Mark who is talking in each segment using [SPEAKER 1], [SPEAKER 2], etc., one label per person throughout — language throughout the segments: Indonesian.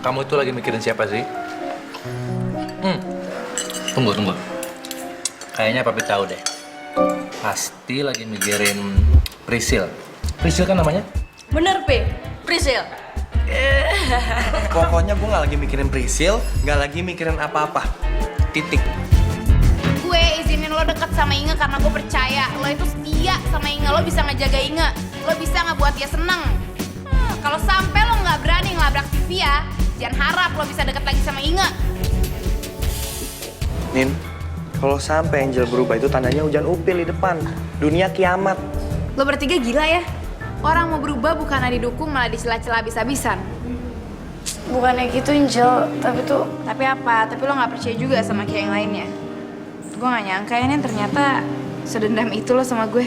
[SPEAKER 1] kamu itu lagi mikirin siapa sih? Tunggu. Kayaknya papi tahu deh. Pasti lagi mikirin Prisil. Prisil kan namanya?
[SPEAKER 2] Bener, Pi. Prisil.
[SPEAKER 3] Pokoknya gue nggak lagi mikirin Prisil, nggak lagi mikirin apa-apa. Titik.
[SPEAKER 4] Gue izinin lo deket sama Inge karena gue percaya lo itu setia sama Inge, lo bisa ngejaga Inge, lo bisa ngebuat dia seneng. Kalau sampai lo nggak berani ngelabrak Sivia, jangan harap lo bisa deket lagi sama Inge.
[SPEAKER 3] Nin, kalau sampai Angel berubah itu tandanya hujan upil di depan. Dunia kiamat.
[SPEAKER 4] Lo bertiga gila ya? Orang mau berubah bukannya didukung malah dicela-cela habis-habisan.
[SPEAKER 2] Bukannya gitu, Angel.
[SPEAKER 4] Tapi apa? Tapi lo nggak percaya juga sama kayak yang lainnya. Gue nggak nyangka ya Nin, ternyata sedendam itu lo sama gue.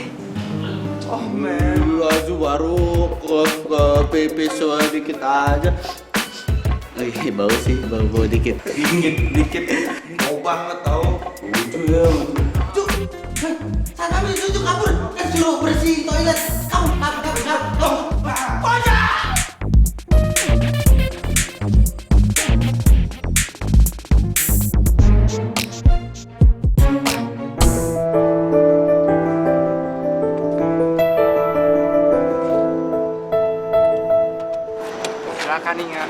[SPEAKER 5] Oh men, dulu aja baru ke PP soal dikit aja. Bau sih, bau dikit. Dikit. Bau banget tau. Lucu ya. Cuk, sana ambil cucu kabur. Kan suruh bersih toilet. Kamu. Kocak!
[SPEAKER 3] Silakan Inga.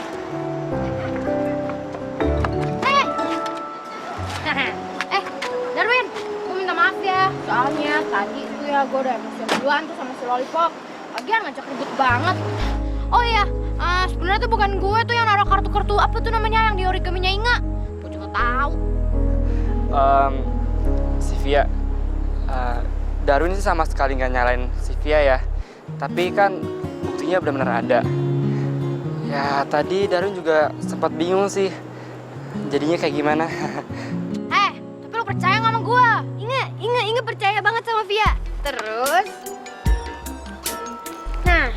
[SPEAKER 4] Darwin, gue minta maaf ya. Soalnya tadi itu ya gue udah emosian duluan tuh sama si Lollipop. Lagian ngajak ribut banget. Oh iya, sebenarnya tuh bukan gue tuh yang naruh kartu-kartu apa tuh namanya yang di origaminya Inga. Gue juga tahu.
[SPEAKER 6] Sivia, Darwin sih sama sekali nggak nyalain Sivia ya. Tapi kan buktinya benar-benar ada. Ya tadi Darwin juga sempat bingung sih. Jadinya kayak gimana?
[SPEAKER 4] Tapi lo percaya nggak sama gue? Inge percaya banget sama Via. Terus, nah,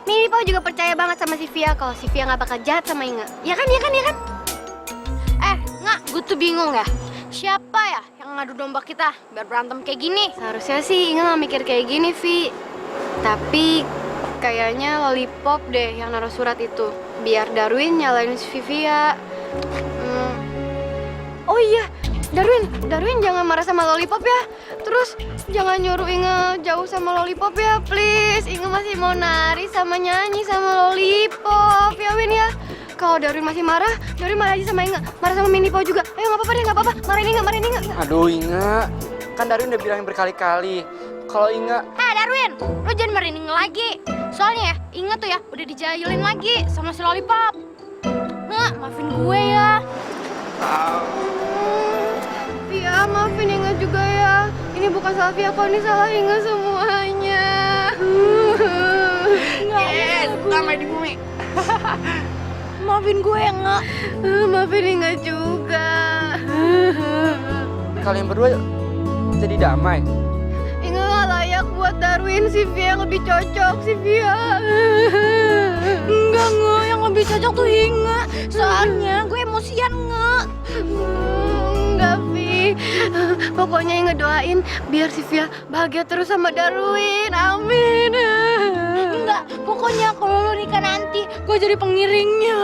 [SPEAKER 4] Mimi Pau juga percaya banget sama si Via kalau si Via nggak bakal jahat sama Inge. Ya kan? Nggak, gue tuh bingung ya. Siapa ya yang ngadu domba kita biar berantem kayak gini? Seharusnya sih Inge nggak mikir kayak gini, Vi. Tapi kayaknya Lollipop deh yang naruh surat itu. Biar Darwin nyalain si Via. Oh iya, Darwin jangan marah sama Lollipop ya. Terus jangan nyuruh Inge jauh sama Lollipop ya, please. Inge masih mau nari sama nyanyi sama Lollipop, ya Win ya. Kalau Darwin masih marah, Darwin marah aja sama Inge. Marah sama Mini Pau juga. Ayo nggak apa-apa deh, nggak apa-apa. Marahin Inge.
[SPEAKER 6] Aduh Inga, kan Darwin udah bilangin berkali-kali. Kalau Inga...
[SPEAKER 4] Darwin, lo jangan marahin Inge lagi. Soalnya ya, Inge tuh ya udah dijahilin lagi sama si Lollipop. Maafin gue ya. Via, maafin Inge juga ya. Ini bukan salah Via kok, ini salah Inge semuanya. Yes, damai di bumi. Maafin gue ya, Inge. Maafin Inge juga.
[SPEAKER 6] Kalian berdua jadi damai.
[SPEAKER 4] Inge gak layak buat Darwin, si Via yang lebih cocok, si Via. Enggak, yang lebih cocok tuh Inge. Soalnya gue emosian, enggak, Vi. Pokoknya Inge doain biar si Via bahagia terus sama Darwin. Amin. Enggak, pokoknya kalau lo nikah nanti, gue jadi pengiringnya.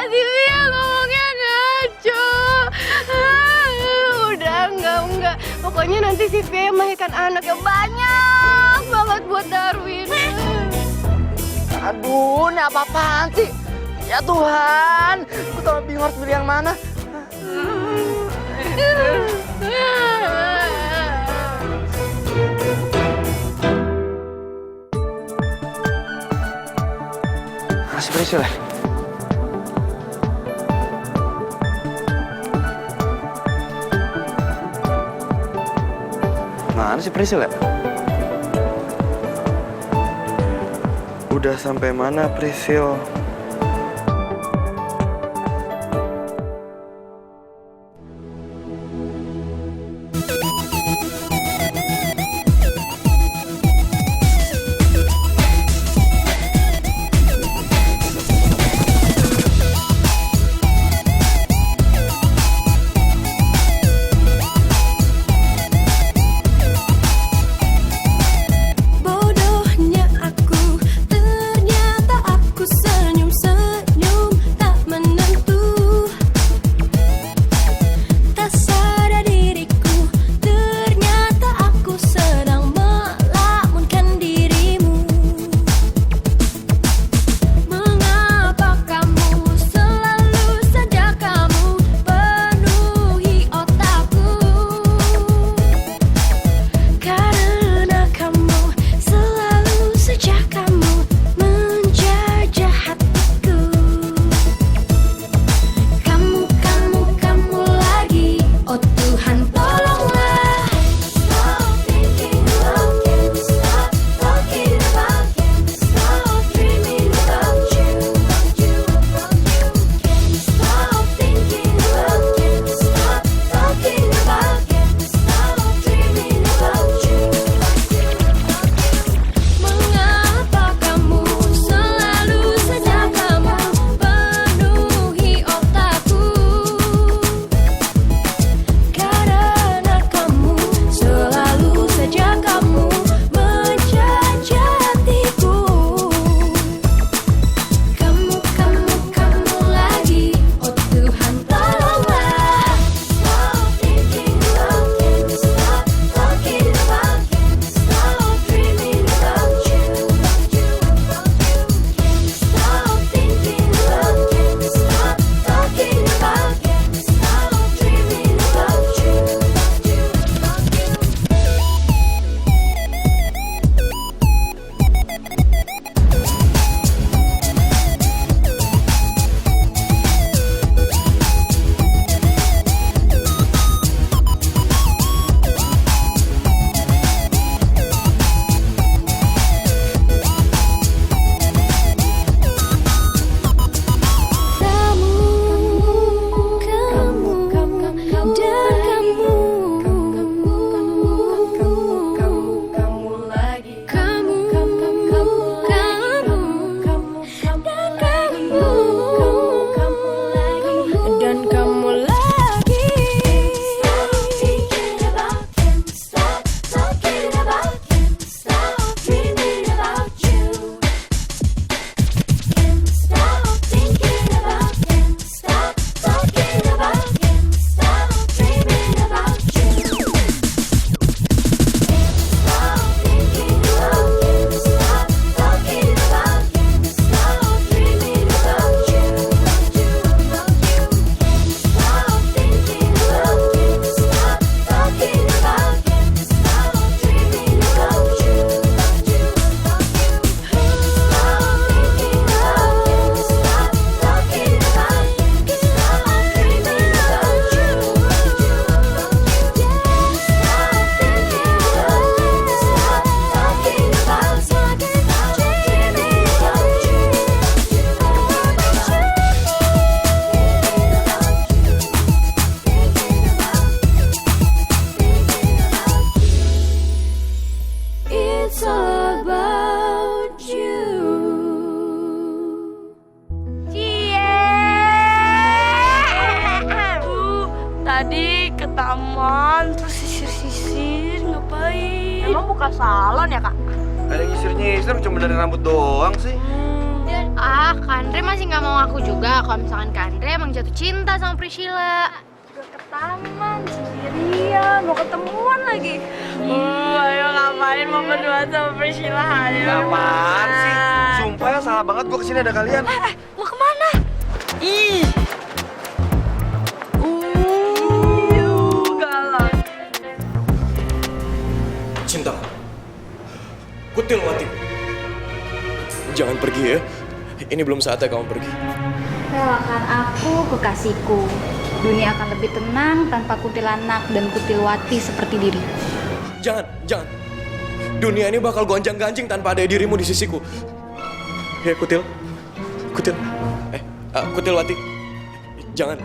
[SPEAKER 4] Si Via ngomongnya ngaco. Udah, enggak. Pokoknya nanti si Via melahirkan anak yang banyak banget buat Darwin.
[SPEAKER 6] Aduh, ini apa-apaan sih? Ya Tuhan, aku tambah bingung harus pilih yang mana.
[SPEAKER 3] Masih Prisil ya? Mana sih Prisil ya? Udah sampai mana Prisil?
[SPEAKER 7] Bodohnya aku, ternyata aku senyum.
[SPEAKER 2] salon, terus sisir-sisir, ngapain?
[SPEAKER 7] Emang buka salon ya, Kak?
[SPEAKER 3] Ada nyisir-nyisir, cuma dari rambut doang sih.
[SPEAKER 4] Kandre masih nggak mau ngaku juga kalau misalkan Kandre emang jatuh cinta sama Priscilla.
[SPEAKER 2] Udah ke taman, sendirian, mau ketemuan lagi. Ayo ngapain mau berdua sama Priscilla? Ayo.
[SPEAKER 3] Apaan sih? Sumpah ya salah banget gua kesini ada kalian.
[SPEAKER 2] Mau kemana? Ih. Galak.
[SPEAKER 8] Cinta, Kutil Wati. Jangan pergi ya. Ini belum saatnya kamu pergi.
[SPEAKER 9] Relakan aku, kekasihku. Dunia akan lebih tenang tanpa kutilanak dan kutilwati seperti diriku.
[SPEAKER 8] Jangan. Dunia ini bakal gonjang-ganjing tanpa ada dirimu di sisiku. Ya, Kutil. Kutil Wati. Jangan.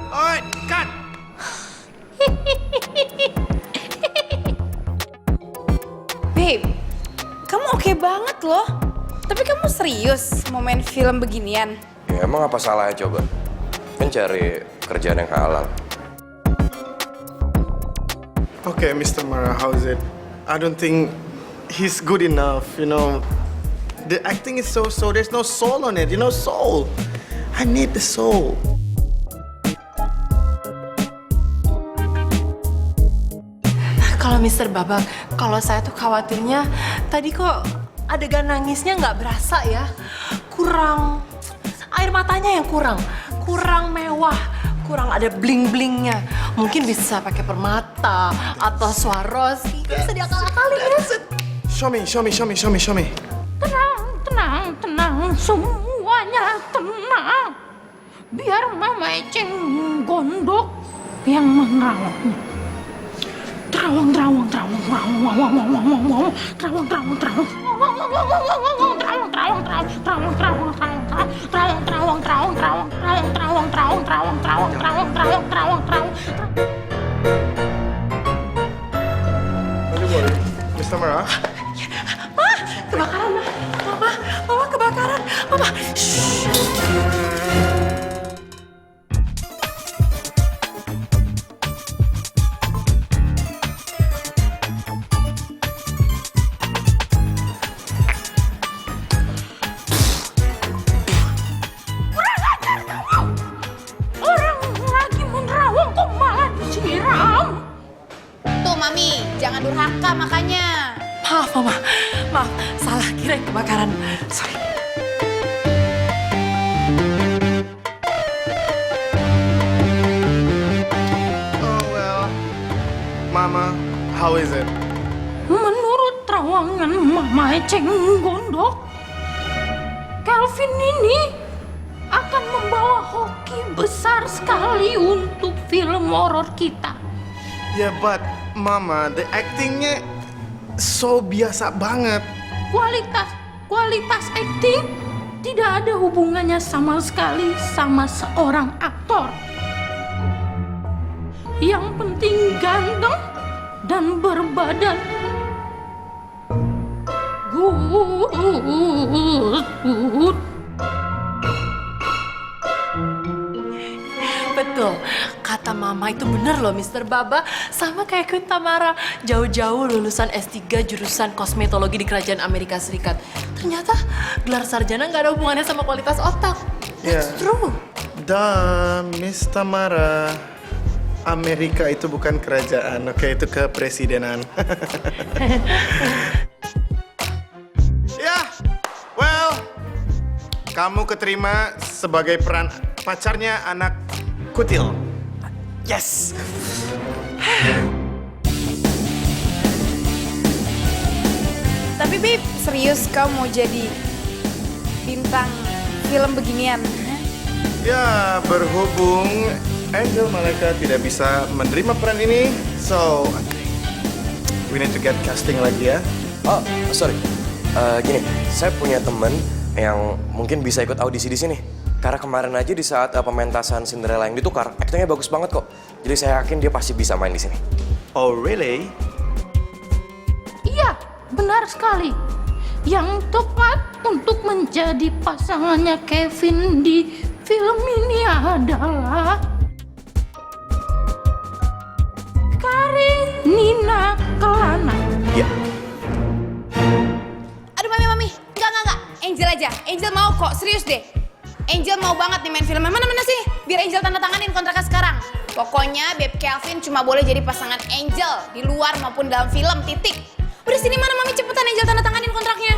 [SPEAKER 3] Oi, cut!
[SPEAKER 7] Babe, kamu oke banget loh. Tapi kamu serius mau main film beginian?
[SPEAKER 8] Ya emang apa salahnya coba? Kan cari kerjaan yang halal.
[SPEAKER 10] Okay, Mr. Mara, how is it? I don't think he's good enough, you know. The acting is so, there's no soul on it, you know, soul. I need the soul.
[SPEAKER 11] Kalau Mr. Babak, kalau saya tuh khawatirnya tadi kok adegan nangisnya nggak berasa ya. Kurang, air matanya yang kurang mewah, kurang ada bling-blingnya. Mungkin bisa pakai permata atau Swarovski, bisa diakal-akalin ya.
[SPEAKER 10] Show me.
[SPEAKER 11] Tenang, semuanya tenang. Biar Mama Eceng Gondok yang menerawangnya. Terawang.
[SPEAKER 10] Mr. Mara?
[SPEAKER 11] Kebakaran, Mama kebakaran. Mama, orang lagi menerawang kok malah disiram.
[SPEAKER 9] Tuh, Mami, jangan durhaka makanya.
[SPEAKER 11] Maaf, Mama. Maaf, salah kirain kebakaran. Sorry.
[SPEAKER 10] Oh, well. Mama, how is it?
[SPEAKER 11] Menurut terawangan Mama Eceng Gondok, Kelvin ini akan membawa hoki besar sekali untuk film horor kita.
[SPEAKER 10] Yeah, but Mama, the actingnya so biasa banget.
[SPEAKER 11] Kualitas acting tidak ada hubungannya sama sekali sama seorang aktor. Yang penting ganteng dan berbadan. Good. Betul, kata Mama itu bener loh Mr. Baba. Sama kayak Kunta Mara, jauh-jauh lulusan S3 jurusan kosmetologi di kerajaan Amerika Serikat. Ternyata gelar sarjana nggak ada hubungannya sama kualitas otak. That's true.
[SPEAKER 10] Dan Mr. Mara, Amerika itu bukan kerajaan, oke, itu kepresidenan. Ya, well, kamu keterima sebagai peran pacarnya anak Kutil. Yes.
[SPEAKER 7] Tapi Bib, serius kamu mau jadi bintang film beginian?
[SPEAKER 10] Ya, berhubung Angel Maleka tidak bisa menerima peran ini, so we need to get casting lagi ya.
[SPEAKER 8] Oh, sorry. Gini, saya punya temen yang mungkin bisa ikut audisi di sini. Karena kemarin aja di saat pementasan Cinderella yang ditukar, aktingnya bagus banget kok. Jadi saya yakin dia pasti bisa main di sini.
[SPEAKER 10] Oh, really?
[SPEAKER 11] Iya, benar sekali. Yang tepat untuk menjadi pasangannya Kevin di film ini adalah
[SPEAKER 7] Farin, Nina, Kelana.
[SPEAKER 8] Ya.
[SPEAKER 7] Aduh mami, enggak. Angel aja, Angel mau kok, serius deh. Angel mau banget nih main film. Mana sih? Biar Angel tanda tanganin kontraknya sekarang. Pokoknya Babe Kelvin cuma boleh jadi pasangan Angel di luar maupun dalam film, titik. Udah sini mana mami, cepetan Angel tanda tanganin kontraknya.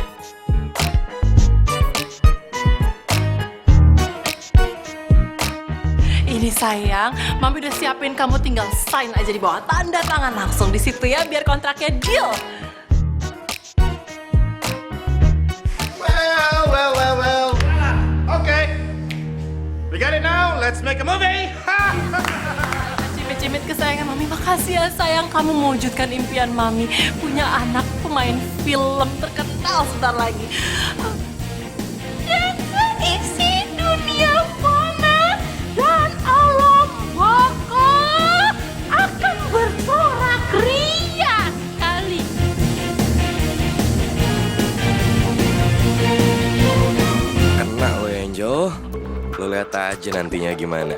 [SPEAKER 11] Ini sayang, Mami udah siapin, kamu tinggal sign aja di bawah tanda tangan langsung di situ ya, biar kontraknya deal.
[SPEAKER 10] Well. Okay. We got it now. Let's make a movie.
[SPEAKER 11] Cimit-cimit kesayangan Mami, makasih ya sayang, kamu mewujudkan impian Mami. Punya anak pemain film terkenal sebentar lagi.
[SPEAKER 7] Isi dunia fana dan alam baka akan bersorak ria kali.
[SPEAKER 8] Kena lo Angel. Lo lihat aja nantinya gimana.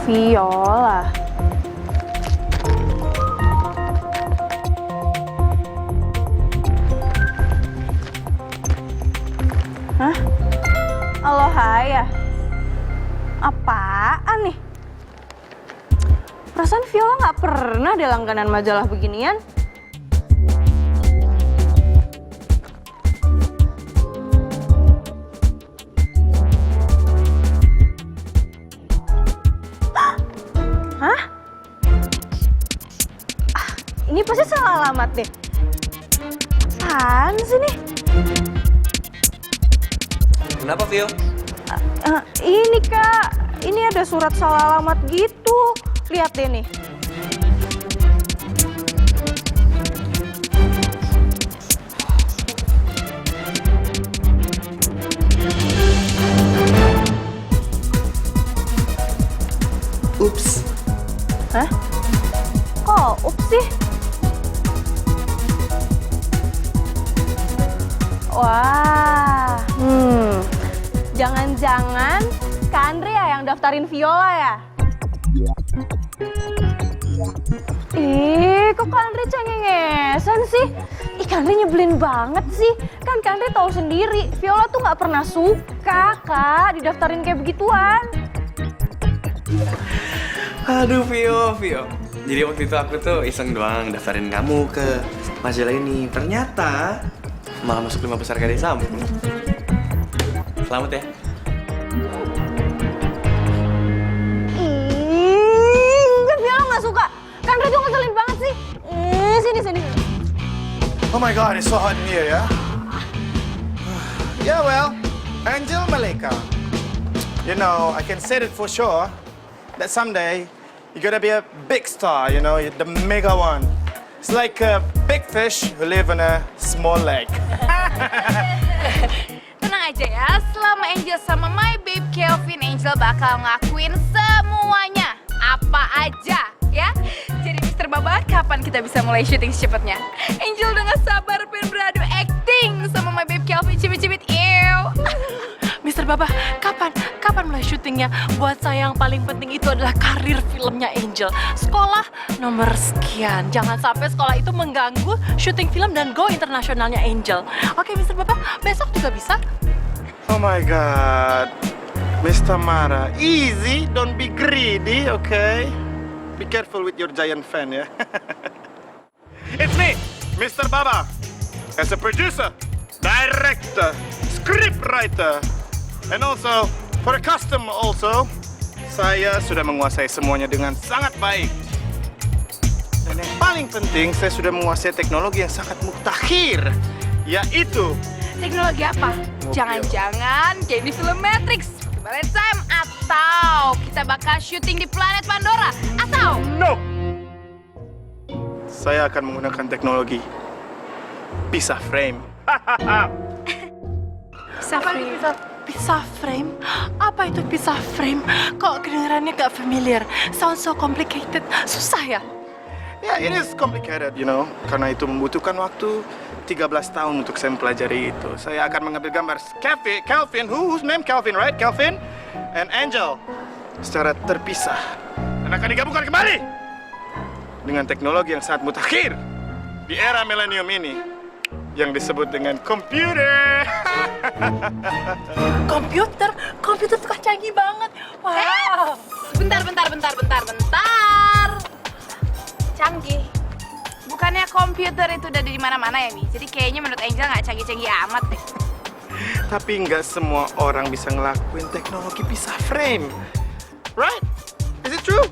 [SPEAKER 2] Viola. Hah? Alohaya. Apaan nih? Perasaan Viola nggak pernah deh langganan majalah beginian. Hah? Ini pasti salah alamat deh. Apaan sih nih?
[SPEAKER 3] Kenapa, Vio?
[SPEAKER 2] Ini Kak, ini ada surat salah alamat gitu. Lihat deh nih.
[SPEAKER 3] Ups.
[SPEAKER 2] Hah? Kok ups sih? Wah, jangan-jangan Kak Andre ya yang daftarin Viola ya? Ih, kok Kak Andre cengengesan sih? Ih, Kak Andre nyebelin banget sih. Kan Kak Andre tahu sendiri, Viola tuh nggak pernah suka, Kak, didaftarin kayak begituan.
[SPEAKER 3] Aduh, Vio. Jadi waktu itu aku tuh iseng doang daftarin kamu ke majalah ini. Ternyata malah masuk 5 besar gadis sambung. Selamat ya.
[SPEAKER 2] Enggak, Viola nggak suka. Kan Andre tuh ngeselin banget sih. Sini.
[SPEAKER 10] Oh my God, it's so hot in here, yeah? Yeah, well, Angel Malika. You know, I can say it for sure that someday you're gonna be a big star, you know, the mega one. It's like a big fish who live in a small lake.
[SPEAKER 7] Tenang aja ya, selama Angel sama my babe Kelvin, Angel bakal ngakuin semuanya. Apa aja, ya? Jadi Mr. Baba, kapan kita bisa mulai syuting secepatnya? Angel udah gak sabar pengen beradu acting sama my babe Kelvin, cibit-cibit, ew.
[SPEAKER 11] Mr. Baba, kapan mulai syutingnya? Buat saya yang paling penting itu adalah karir filmnya Angel. Sekolah nomor sekian. Jangan sampai sekolah itu mengganggu syuting film dan go internasionalnya Angel. Oke, Mr. Baba, besok juga bisa.
[SPEAKER 10] Oh my God. Mr. Mara, easy, don't be greedy, okay? Be careful with your giant fan, yeah? It's me, Mr. Baba. As a producer, director, scriptwriter, and also for a custom also, saya sudah menguasai semuanya dengan sangat baik. Dan yang paling penting, saya sudah menguasai teknologi yang sangat mutakhir, yaitu
[SPEAKER 7] Teknologi apa? Jangan-jangan kayak di film Matrix. Balik time up. Atau kita bakal syuting di planet Pandora? Atau?
[SPEAKER 10] No! Saya akan menggunakan teknologi pisah frame.
[SPEAKER 11] Pisah frame? Apa itu pisah frame? Kok kedengarannya gak familiar? Sound so complicated. Susah ya?
[SPEAKER 10] Ya, it is complicated, you know. Karena itu membutuhkan waktu 13 tahun untuk saya mempelajari itu. Saya akan mengambil gambar Calvin, whose name Calvin, right? Calvin and Angel secara terpisah. Dan akan digabungkan kembali dengan teknologi yang sangat mutakhir di era milenium ini yang disebut dengan komputer.
[SPEAKER 11] Komputer tuh canggih banget. Wow.
[SPEAKER 7] Bentar. Canggih. Bukannya komputer itu udah di mana-mana ya, Mi? Jadi kayaknya menurut Angel nggak canggih-canggih amat deh.
[SPEAKER 10] Tapi nggak semua orang bisa ngelakuin teknologi pisah frame. Right? Is it true?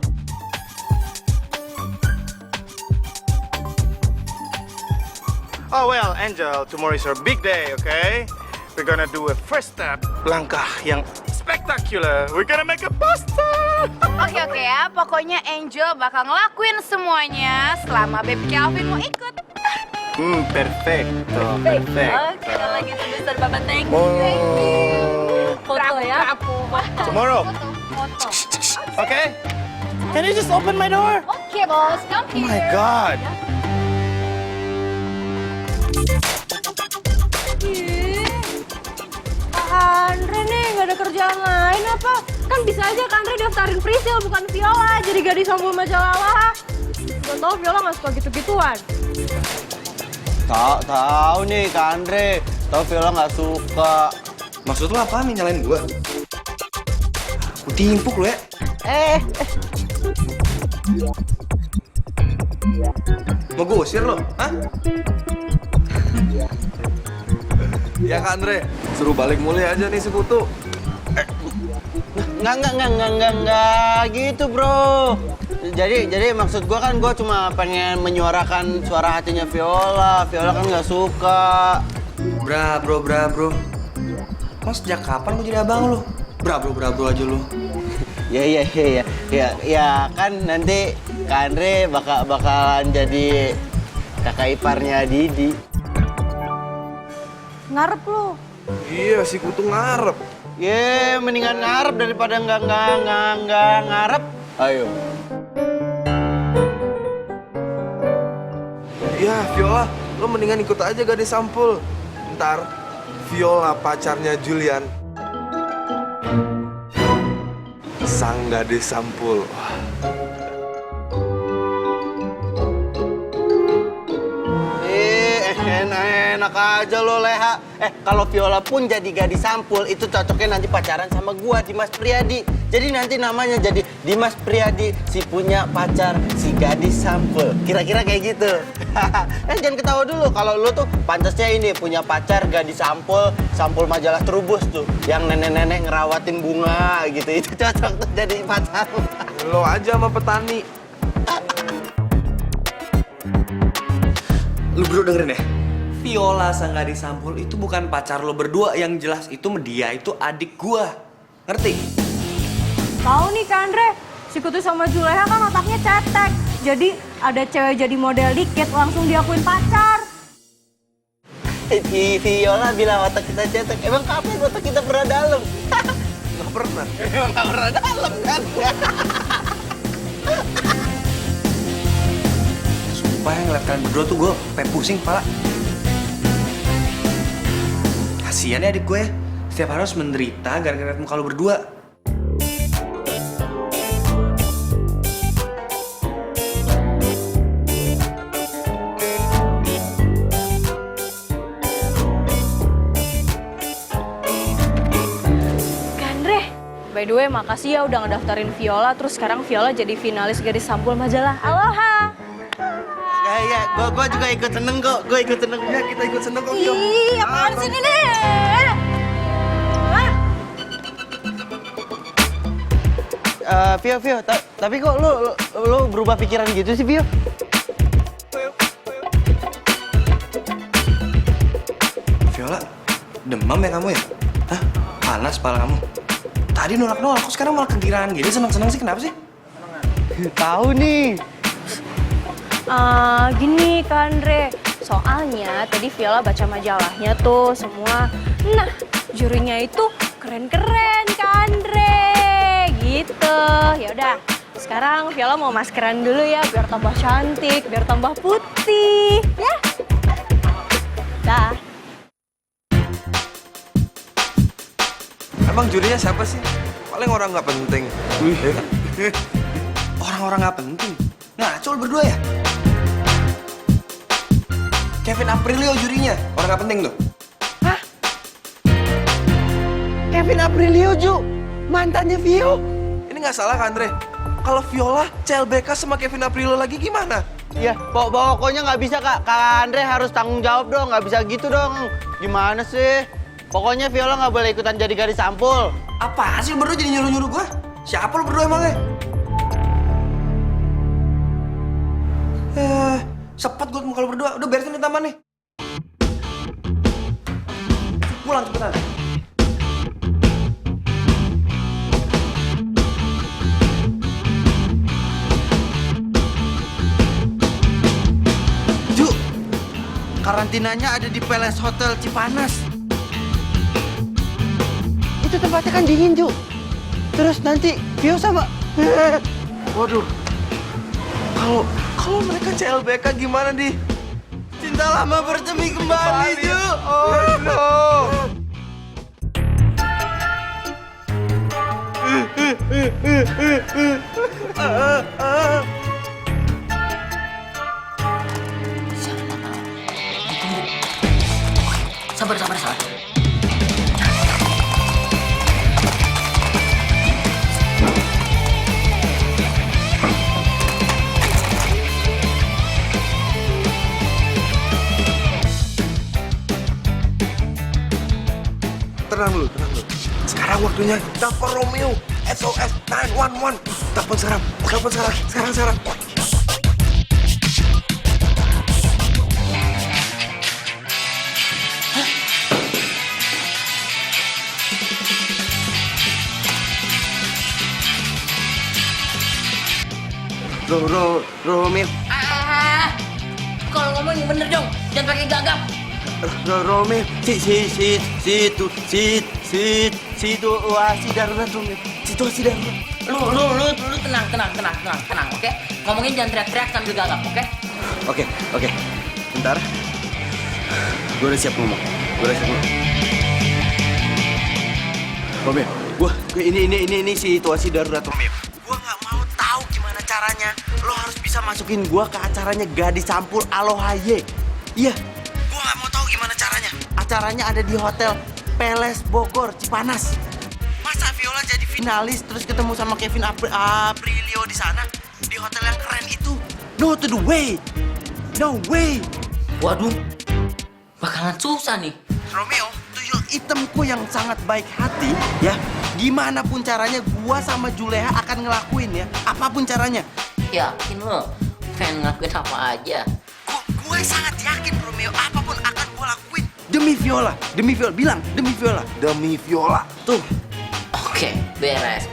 [SPEAKER 10] Oh well, Angel, tomorrow is your big day, okay? We're gonna do a first step, langkah yang spectacular. We're gonna make a poster.
[SPEAKER 7] Oke ya, pokoknya Angel bakal ngelakuin semuanya selama Baby Calvin mau ikut.
[SPEAKER 10] Perfecto.
[SPEAKER 2] Oke, kalau gitu Mr. Baba, thank you. Foto ya.
[SPEAKER 10] Tomorrow. Okay? Can you just open my door?
[SPEAKER 7] Oke, bos. Come
[SPEAKER 10] Oh my God.
[SPEAKER 2] Andre nih, gak ada kerjaan lain apa? Kan bisa aja kan Andre daftarin Priscil bukan Viola, jadi gadis sambul majalah. Gak tau Viola gak suka gitu-gituan.
[SPEAKER 5] Tahu nih Kak Andre, tahu Viola nggak suka.
[SPEAKER 3] Maksud lo apa nih nyalain gua? Aku timpuk lo ya. Mau gue usir lo? Hah?
[SPEAKER 8] Ya Kak Andre, suruh balik mulia aja nih sekutu.
[SPEAKER 5] Nggak gitu bro. Jadi maksud gua kan gua cuma pengen menyuarakan suara hatinya Viola. Viola kan nggak suka.
[SPEAKER 3] Bro. Lo sejak kapan gue jadi abang lo? Bro aja lo.
[SPEAKER 5] Ya kan nanti Kak Andre bakalan jadi kakak iparnya Didi.
[SPEAKER 2] Ngarep lu.
[SPEAKER 8] Iya, si kutu ngarep.
[SPEAKER 5] Mendingan ngarep daripada nggak ngarep. Ayo.
[SPEAKER 8] Ya, Viola, lo mendingan ikut aja gadis sampul. Ntar, Viola pacarnya Julian. Sang gadis sampul. Wah.
[SPEAKER 5] Enak aja lo Leha. Kalau Viola pun jadi gadis sampul, itu cocoknya nanti pacaran sama gua, Dimas Priadi. Jadi nanti namanya jadi Dimas Priadi, si punya pacar, si gadis sampul. Kira-kira kayak gitu. Jangan ketawa dulu, kalau lo tuh pantasnya ini punya pacar gadis sampul majalah Trubus tuh, yang nenek-nenek ngerawatin bunga gitu. Itu cocok tuh jadi pacar.
[SPEAKER 8] Lo aja sama petani.
[SPEAKER 3] Lu bro dengerin ya. Viola sang gadis sampul itu bukan pacar lo berdua, yang jelas itu dia itu adik gua. Ngerti?
[SPEAKER 2] Tahu nih Kak Andre, si Kutu sama Juleha kan otaknya cetek. Jadi ada cewek jadi model dikit langsung diakuin pacar.
[SPEAKER 5] Viola bilang otak kita cetek. Emang kapan otak kita pernah dalam?
[SPEAKER 8] Nggak pernah.
[SPEAKER 5] Emang nggak pernah dalam kan?
[SPEAKER 3] Sumpah yang ngeliat kalian berdua tuh gue pengen pusing kepala. Kasian ya adik gue, setiap hari harus menderita gara-gara muka lo berdua.
[SPEAKER 2] By the way, makasih ya udah ngedaftarin Viola, terus sekarang Viola jadi finalis gadis sampul majalah Aloha.
[SPEAKER 5] Ya, gue juga ikut seneng kok. Gue ikut seneng. Ya, kita ikut seneng kok.
[SPEAKER 2] Ih, apaan sih ini nih?
[SPEAKER 5] Vio, tapi kok lo berubah pikiran gitu sih, Vio?
[SPEAKER 3] Viola, demam ya kamu ya? Hah? Panas kepala kamu? tadi nolak-nolak, kok sekarang malah kegirangan gini, seneng-seneng sih, kenapa sih?
[SPEAKER 5] Tahu nih.
[SPEAKER 2] Gini Kak Andre, soalnya tadi Viola baca majalahnya tuh semua. Nah, jurinya itu keren-keren Kak Andre, gitu. Yaudah, sekarang Viola mau maskeran dulu ya, biar tambah cantik, biar tambah putih, ya. Dah.
[SPEAKER 3] Emang jurinya siapa sih? Paling orang nggak penting. Ya kan? Orang-orang nggak penting. Ngaco lu berdua ya? Kevin Aprilio jurinya, orang nggak penting tuh.
[SPEAKER 5] Hah? Kevin Aprilio, Ju. Mantannya Vio.
[SPEAKER 3] Ini nggak salah kan, Andre? Kalau Viola, CLBK sama Kevin Aprilio lagi gimana?
[SPEAKER 5] Ya, pokoknya nggak bisa, Kak. Kak Andre harus tanggung jawab dong. Nggak bisa gitu dong. Gimana sih? Pokoknya Viola nggak boleh ikutan jadi gadis sampul.
[SPEAKER 3] Apa sih lu berdua jadi nyuruh-nyuruh gua? Siapa lu berdua emangnya? Sepet gua kalau berdua. Udah beresin di taman nih. Pulang cepetan.
[SPEAKER 5] Ju, karantinanya ada di Palace Hotel Cipanas. Itu tempatnya kan dingin, Ju. Terus nanti Vio sama...
[SPEAKER 3] Waduh. Kalau mereka CLBK gimana, Di?
[SPEAKER 5] Cinta lama bertemu kembali, Ju.
[SPEAKER 3] Oh no.
[SPEAKER 12] Sabar.
[SPEAKER 3] Tenang dulu. Sekarang waktunya telepon Romeo. SOS 911. Telepon sekarang.
[SPEAKER 5] Romeo.
[SPEAKER 12] Kalau ngomong yang bener dong, jangan pakai gagap.
[SPEAKER 5] Romeo. Situasi darurat, Romeo. Situasi darurat.
[SPEAKER 12] Lu tenang, oke? Ngomongin jangan teriak-teriak sambil gagap, oke?
[SPEAKER 5] Oke. Bentar. Gue udah siap ngomong. Romeo, ini situasi darurat, Romeo. Gue nggak mau tahu gimana caranya. Lo harus bisa masukin gue ke acaranya Gadis Sampul Aloha Ye. Iya, gue nggak mau tahu gimana caranya. Acaranya ada di Hotel Palace Bogor, Cipanas. Masa Viola jadi finalis terus ketemu sama Kevin Aprilio di sana di hotel yang keren itu? No way.
[SPEAKER 12] Waduh, bakalan susah nih.
[SPEAKER 5] Romeo, tuyul hitamku yang sangat baik hati, ya. Gimana pun caranya, gua sama Juleha akan ngelakuin ya. Apapun caranya.
[SPEAKER 12] Yakin lo? Pengen ngelakuin apa aja?
[SPEAKER 5] Gue sangat yakin, Romeo. Apapun akan gua lakuin. Demi Viola. Bilang, demi Viola. Tuh.
[SPEAKER 12] Oke, beres.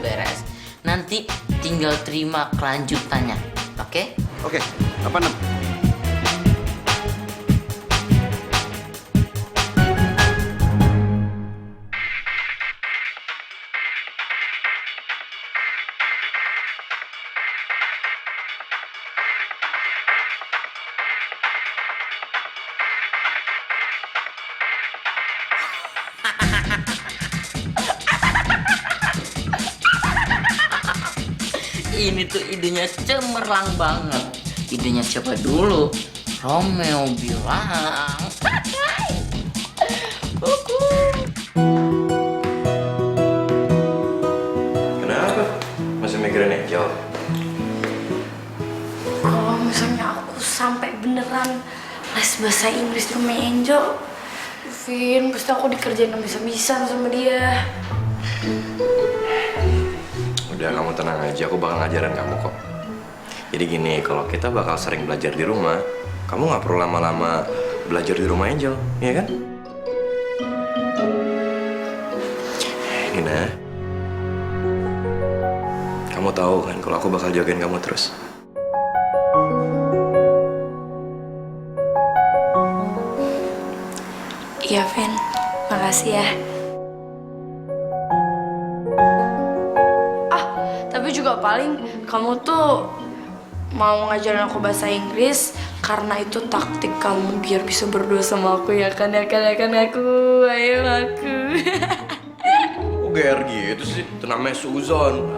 [SPEAKER 12] Nanti tinggal terima kelanjutannya, oke?
[SPEAKER 5] Oke, apa 6?
[SPEAKER 12] Ini tuh idenya cemerlang banget. Idenya siapa dulu? Romeo bilang.
[SPEAKER 8] Kenapa? Masih mikirin Angel?
[SPEAKER 9] Kalau misalnya aku sampai beneran les bahasa Inggris sama Angel, Vin, pasti aku dikerjain bisa-bisan sama dia.
[SPEAKER 8] Udah, kamu tenang aja, aku bakal ngajarin kamu kok. Jadi gini, kalau kita bakal sering belajar di rumah, kamu nggak perlu lama-lama belajar di rumah Angel, iya kan? Nina, kamu tahu kan kalau aku bakal jagain kamu terus.
[SPEAKER 9] Iya, Vin. Makasih ya. Tapi juga paling kamu tuh mau ngajarin aku bahasa Inggris karena itu taktik kamu biar bisa berdua sama aku ya kan aku. Ayo aku.
[SPEAKER 8] GR gitu sih, itu namanya suzon.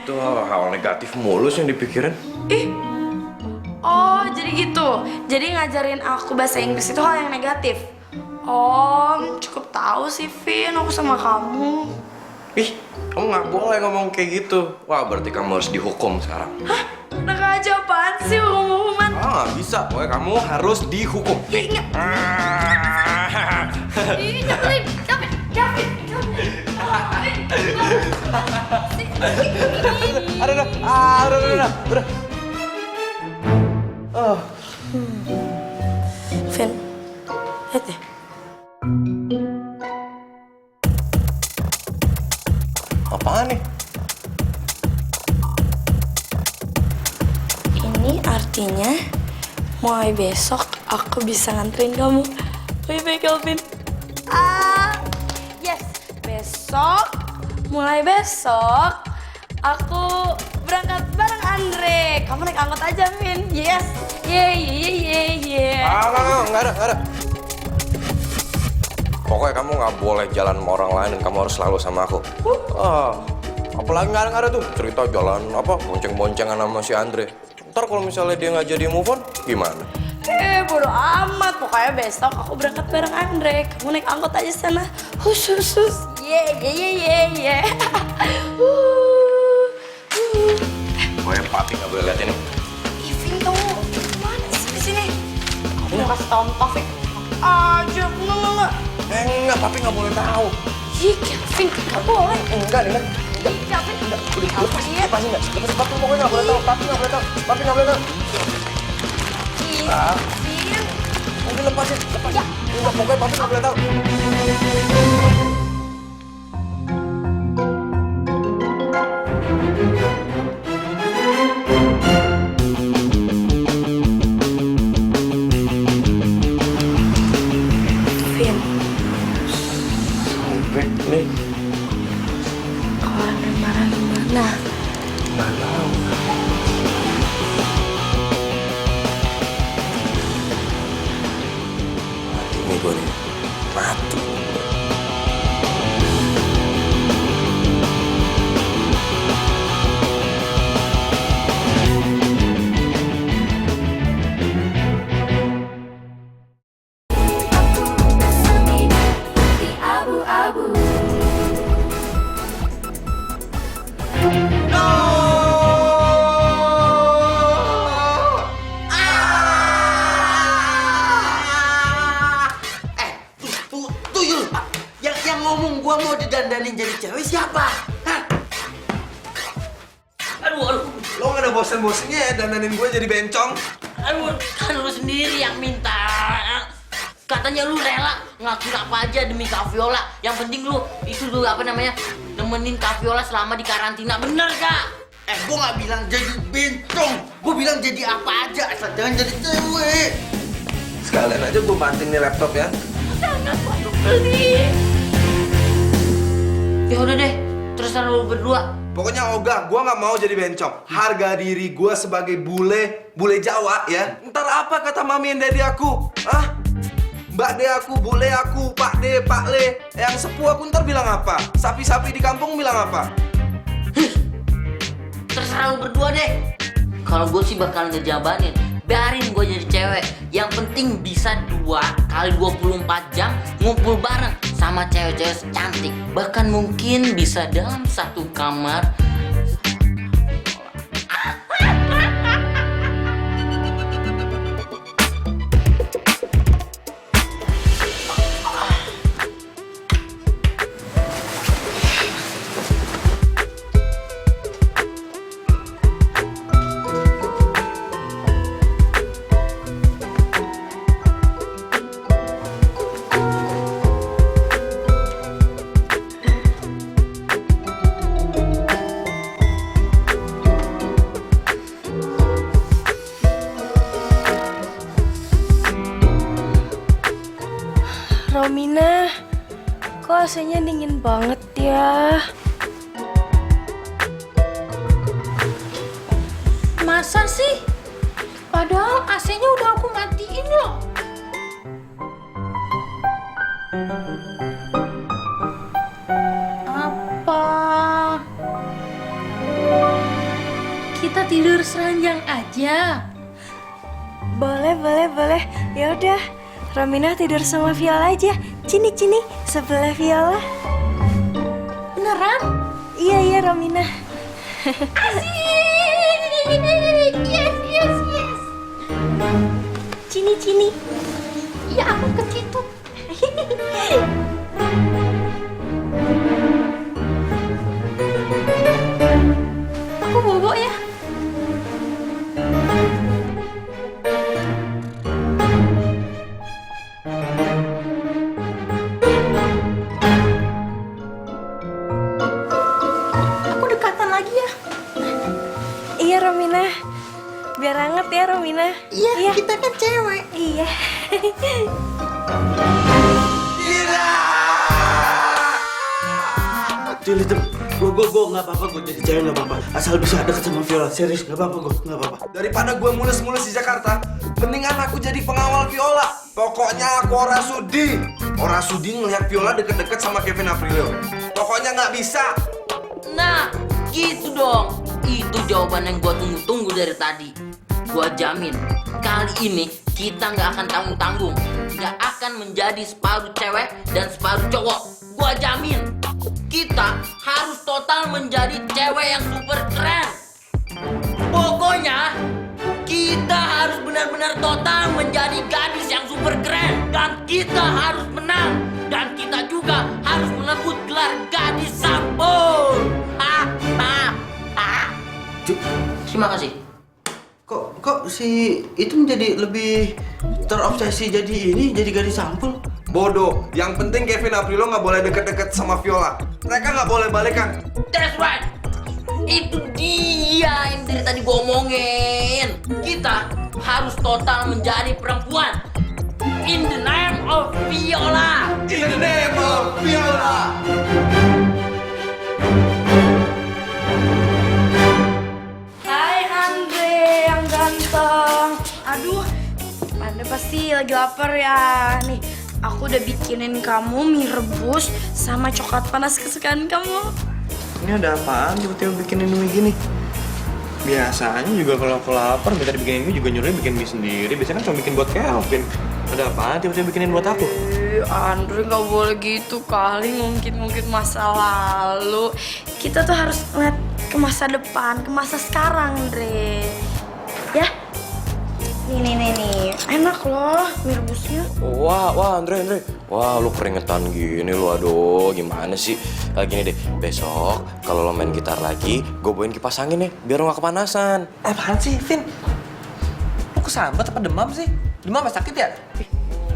[SPEAKER 8] Itu hal negatif mulus yang dipikirin.
[SPEAKER 9] Oh, jadi gitu. Jadi ngajarin aku bahasa Inggris itu hal yang negatif. Oh, cukup tahu sih, Vin, aku sama kamu.
[SPEAKER 8] Kamu nggak boleh ngomong kayak gitu. Wah, berarti kamu harus dihukum sekarang.
[SPEAKER 9] Hah? Enak aja apaan sih hukuman?
[SPEAKER 8] Nggak bisa, pokoknya kamu harus dihukum.
[SPEAKER 9] Ingat. Ih, nyebelin. Gavin.
[SPEAKER 8] Udah.
[SPEAKER 9] Vin, lihat deh.
[SPEAKER 8] Apaan nih?
[SPEAKER 9] Ini artinya mulai besok aku bisa nganterin kamu. Bye-bye, Kelvin. Yes. Mulai besok aku berangkat bareng Andre. Kamu naik angkot aja, Vin. Yes.
[SPEAKER 8] Nggak ada. Pokoknya kamu nggak boleh jalan sama orang lain dan kamu harus selalu sama aku. Apalagi nggak ada tuh cerita jalan bonceng-boncengan sama si Andre. Ntar kalau misalnya dia nggak jadi move on, gimana?
[SPEAKER 9] Bodo amat. Pokoknya besok aku berangkat bareng Andre. Kamu naik angkot aja sana. Hus. Yeah.
[SPEAKER 8] Pokoknya papi nggak boleh lihat ini.
[SPEAKER 9] Vin, kamu mana sih di sini? Aku mau kasih tau Taufik. Aja, enggak.
[SPEAKER 8] Enggak, papi nggak boleh tahu.
[SPEAKER 9] Ih, Kevin, nggak boleh.
[SPEAKER 8] Enggak.
[SPEAKER 9] Kevin,
[SPEAKER 8] Udah, lepasin nggak? Lepasin, papi pokoknya nggak boleh tahu. Papi nggak boleh tahu.
[SPEAKER 9] Vin.
[SPEAKER 8] Udah lepasin. Ya. Enggak, pokoknya papi nggak boleh tahu.
[SPEAKER 9] Vin,
[SPEAKER 8] Sobek nih.
[SPEAKER 9] kalau Andre marah gimana?
[SPEAKER 8] Nggak tahu. Mati nih gue nih. Mati.
[SPEAKER 5] Tuyul, yang ngomong gua mau didandanin jadi cewek siapa? Hah?
[SPEAKER 12] Aduh.
[SPEAKER 5] Lo gak ada bosen-bosennya ya dandanin gua jadi bencong?
[SPEAKER 12] Aduh, kan lu sendiri yang minta. Katanya lu rela ngelakuin apa aja demi Kak Viola. Yang penting lu itu dulu nemenin Kak Viola selama di karantina. Bener, Kak?
[SPEAKER 5] Gua gak bilang jadi bencong. Gua bilang jadi apa aja asal jangan jadi cewek.
[SPEAKER 8] Sekalian aja gue banting nih laptop ya.
[SPEAKER 12] Jangan waktu beli. Ya udah deh, terserah lu berdua.
[SPEAKER 5] Pokoknya ogah, gua nggak mau jadi bencong. Harga diri gua sebagai bule Jawa ya. Ntar apa kata mami dan daddy aku? Mbak De aku, bule aku, Pak De, Pak Le. Yang sepuh aku ntar bilang apa? Sapi-sapi di kampung bilang apa?
[SPEAKER 12] Terserah lu berdua deh. Kalau gue sih bakal ngejabanin. Biarin gue jadi cewek. Yang penting bisa 2 kali 24 jam ngumpul bareng sama cewek-cewek cantik. Bahkan mungkin bisa dalam satu kamar.
[SPEAKER 2] Romina, kok AC-nya dingin banget ya?
[SPEAKER 11] Masa sih? Padahal AC-nya udah aku matiin loh. Apa? Kita tidur seranjang aja?
[SPEAKER 2] Boleh. Ya udah, Romina tidur sama Viola aja. Cini, sebelah Viola.
[SPEAKER 11] Beneran?
[SPEAKER 2] Iya, Romina.
[SPEAKER 11] Yes.
[SPEAKER 2] Cini.
[SPEAKER 11] Ya aku ke situ. Aku bobo ya. Aku dekatan lagi ya.
[SPEAKER 2] Iya, Romina. Biar hangat ya, Romina.
[SPEAKER 11] Iya, kita kan cewek.
[SPEAKER 2] Iya.
[SPEAKER 5] Cil itu, gue nggak apa-apa, gue jadi cewek nggak apa-apa. Asal bisa deket sama Viola, serius nggak apa-apa gue, nggak apa-apa.
[SPEAKER 8] Daripada gue mulus-mulus di Jakarta, mendingan aku jadi pengawal Viola. Pokoknya aku ora sudi ngelihat Viola deket-deket sama Kevin Aprilio. Pokoknya nggak bisa.
[SPEAKER 12] Nah, gitu dong. Itu jawaban yang gua tunggu-tunggu dari tadi. Gua jamin, kali ini kita nggak akan tanggung-tanggung. Nggak akan menjadi separuh cewek dan separuh cowok. Gua jamin, kita harus total menjadi cewek yang super keren. Pokoknya, kita harus benar-benar total menjadi gadis yang super keren. Dan kita harus menang. Dan kita juga harus merebut gelar gadis sampul. Terima kasih.
[SPEAKER 5] Kok si itu menjadi lebih terobsesi jadi gadis sampul?
[SPEAKER 8] Bodoh. Yang penting Kevin Aprilio nggak boleh deket-deket sama Viola. Mereka nggak boleh balikan.
[SPEAKER 12] That's right. Itu dia yang dari tadi gue omongin. Kita harus total menjadi perempuan. In the name of Viola.
[SPEAKER 8] In the name of Viola.
[SPEAKER 9] Hai Andre yang ganteng. Aduh, Anda pasti lagi lapar ya. Nih, aku udah bikinin kamu mie rebus sama coklat panas kesukaan kamu.
[SPEAKER 3] Ini ada apaan tiba-tiba bikinin mie gini? Biasanya juga kalau aku lapar minta dibikinin mie juga nyuruhnya bikin mie sendiri. Biasanya kan cuma bikin buat Kelvin. Ada apaan tiba-tiba bikinin buat aku?
[SPEAKER 9] Andre nggak boleh gitu kali ngungkit-ngungkit masa lalu. Kita tuh harus ngeliat ke masa depan, ke masa sekarang, Andre. Ya? Nih. Enak loh mie rebusnya.
[SPEAKER 8] Wah, Andre. Wah, lu keringetan gini lu, aduh, gimana sih? Gini deh, besok kalau lo main gitar lagi, gue bawain kipas angin nih, biar lo gak kepanasan.
[SPEAKER 1] Apaan sih, Vin? Lu kesambat apa demam sih? Demam apa sakit ya?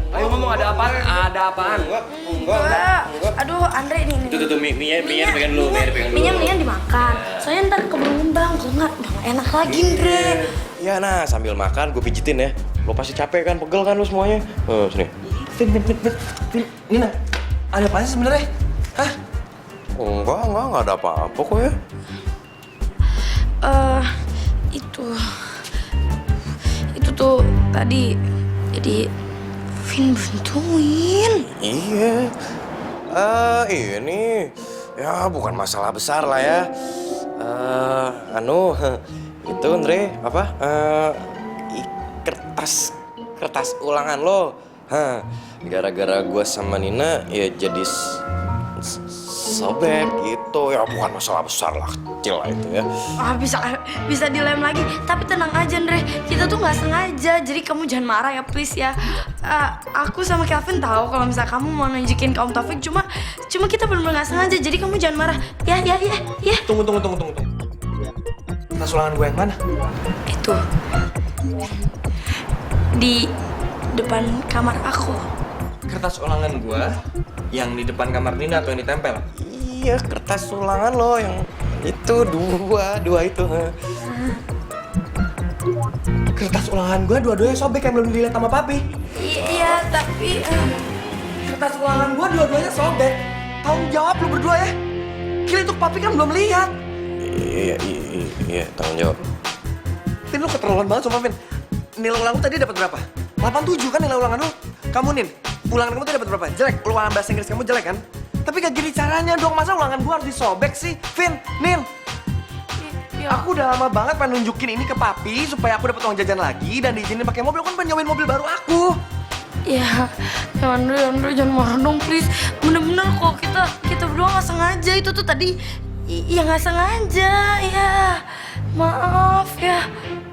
[SPEAKER 6] Ayo ngomong ada apaan? Ada apaan?
[SPEAKER 9] Enggak. Aduh, Andre nih.
[SPEAKER 3] Tuh, mie-nya dipegang dulu,
[SPEAKER 9] Mie-nya mendingan dimakan. Soalnya ntar keburu ngembang, kalau nggak udah nggak enak lagi, Andre.
[SPEAKER 8] Ya nah, sambil makan gue pijitin ya. Lo pasti capek kan, pegel kan lo semuanya. Sini.
[SPEAKER 1] Vin. Nina, ada apa sih sebenarnya? Hah?
[SPEAKER 8] Enggak ada apa-apa kok ya.
[SPEAKER 9] Itu tuh tadi jadi Vin bantuin.
[SPEAKER 8] Iya. Ini ya bukan masalah besar lah ya. Itu Andre apa? Kertas ulangan lo. Gara-gara gue sama Nina ya jadi sobek gitu. Ya bukan masalah besar lah, kecil lah itu ya.
[SPEAKER 9] Bisa dilem lagi. Tapi tenang aja, Andre. Kita tuh nggak sengaja. Jadi kamu jangan marah ya, please ya. Aku sama Kelvin tahu kalau misalnya kamu mau nunjukin ke Om Taufik. Cuma kita benar-benar nggak sengaja. Jadi kamu jangan marah. Ya.
[SPEAKER 3] Tunggu. Tas ulangan gue yang mana?
[SPEAKER 9] Itu di depan kamar aku.
[SPEAKER 3] Kertas ulangan gue yang di depan kamar Nina atau yang ditempel?
[SPEAKER 8] Iya, kertas ulangan lo yang itu dua itu.
[SPEAKER 3] Kertas ulangan gue dua-duanya sobek yang belum dilihat sama papi.
[SPEAKER 9] Iya, tapi
[SPEAKER 3] tas ulangan gua dua-duanya sobek. Tanggung jawab lu berdua ya. Gila itu papi kan belum lihat.
[SPEAKER 8] Iya, tanggung jawab.
[SPEAKER 3] Vin, lu keterlaluan banget sumpah, Vin. Nilai ulangan lu tadi dapat berapa? 87 kan nilai ulangan lu. Kamu, Nin, ulangan kamu tadi dapat berapa? Jelek. Ulangan bahasa Inggris kamu jelek kan? Tapi gak gini caranya dong. Masa ulangan gua harus disobek sih? Vin, Nin. Aku udah lama banget pengen nunjukin ini ke papi supaya aku dapat uang jajan lagi dan diizinin pakai mobil. Aku kan pengen nyobain mobil baru aku.
[SPEAKER 9] Ya Andre jangan marah dong please. Bener-bener kok kita berdua nggak sengaja itu tuh tadi. Ya nggak sengaja ya. Maaf ya.